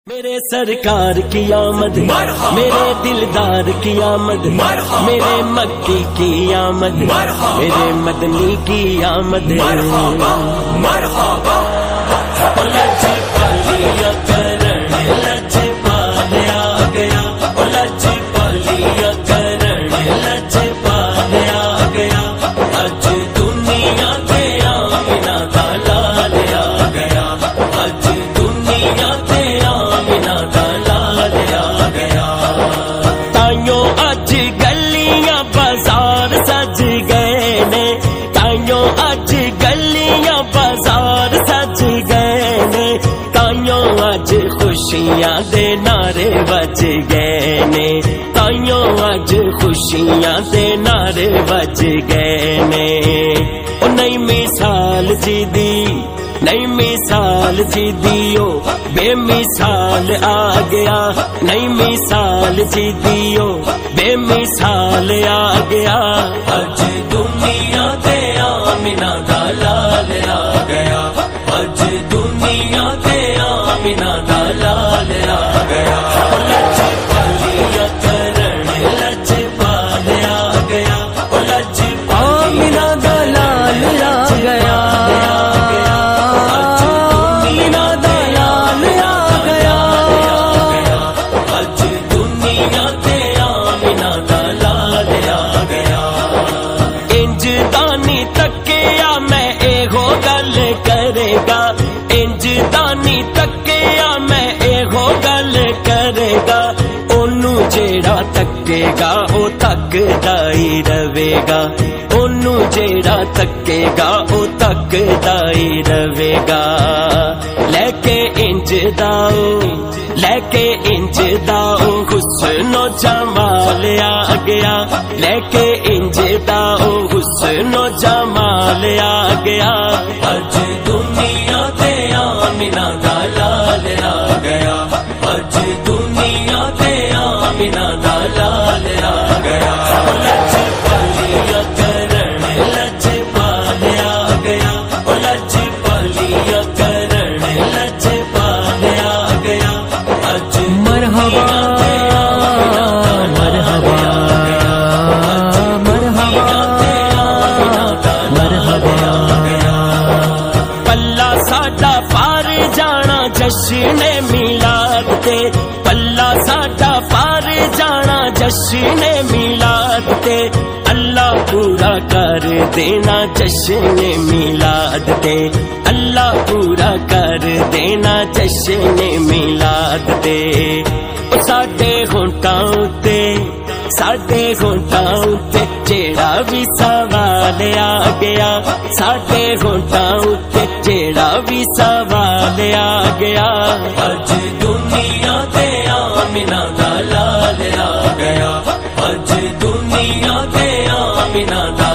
میرے سرکار کی آمد، میرے دلدار کی آمد، میرے مکی کی آمد، میرے مدنی کی آمد، مرحبا مرحبا لج پالیا کرن لج پالیا گیا، لج پالیا کرن لج پالیا گیا، اج دنیا تے آمنہ دا لال آ گیا، اج دنیا تے آمنہ دا لال آ گیا، تائیوں اج گلیاں بازار سج گئے نے، تائیوں اج گلیاں بازار سج گئے نے، تائیوں اج خوشیاں دے نعرے بج گئے نے، تائیوں اج خوشیاں دے نعرے بج گئے نے، او نئی مثال جی دی، نئی مثال جی دیو بے مثال آ گیا، نئی مثال جی دیو بے مثال آ گیا، اج دنیا تے آمنہ دا لال آ گیا، اج دنیا تے آمنہ دا لال آ گیا، لج پالیا کرن لج پالیا گیا، لج آمنہ دا لال آ گیا، انج دانی تکیا میں ایہو گل کرے گا، اونوں جیڑا تکے گا او تکدا ہی رہے گا، اونوں جیڑا تکے گا او تکدا ہی رہے گا، لے کے انج داؤ لے کے انج داؤ حسن و جمال آ گیا، لے کے انج داؤ حسن و جمال آ گیا، اج دنیا تے آمنہ دا لال آ گیا، اج دنیا تے آمنہ دا لال آ گیا، لج پالیا کرن لج پالیا گیا، لج پالیا کرن لج پالیا گیا، اج مرحبا مرحبا پلہ ساڈا پار جانا جشن میلاد تے، پلہ ساڈا پار جانا جشن میلاد تے، اللہ پورا کر دینا جشن میلاد تے، اللہ پورا کر دینا جشن میلاد تے، ساڈے ہونٹاں تے ساڈے ہونٹاں تے جیڑا بھی سوال آ گیا، ساڈے ہونٹاں تے جیڑا بھی سوال آ گیا، اج دنیا تے آمنہ دا لال آ گیا، اج دنیا تے آمنہ دا